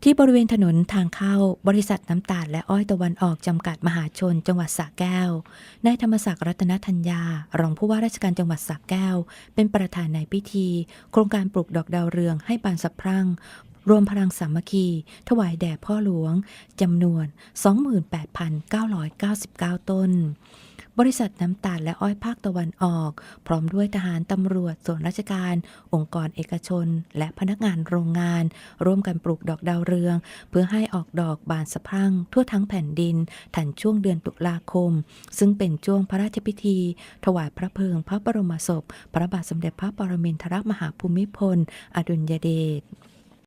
ที่บริเวณถนนทางเข้าบริษัทน้ำตาลและอ้อยตะวันออกจำกัดมหาชนจังหวัดสระแก้วนายธรรมศักดิ์รัตนธัญญารองผู้ว่าราชการจังหวัดสระแก้วเป็นประธานในพิธีโครงการปลูกดอกดาวเรืองให้บานสะพรั่งรวมพลังสามัคคีถวายแด่พ่อหลวงจำนวน 28,999 ต้นบริษัทน้ำตาลและอ้อยภาคตะวันออกพร้อมด้วยทหารตำรวจส่วนราชการองค์กรเอกชนและพนักงานโรงงานร่วมกันปลูกดอกดาวเรืองเพื่อให้ออกดอกบานสะพรั่งทั่วทั้งแผ่นดินทันช่วงเดือนตุลาคมซึ่งเป็นช่วงพระราชพิธีถวายพระเพลิงพระบรมศพพระบาทสมเด็จพระปรมินทรมหาภูมิพลอดุลยเดช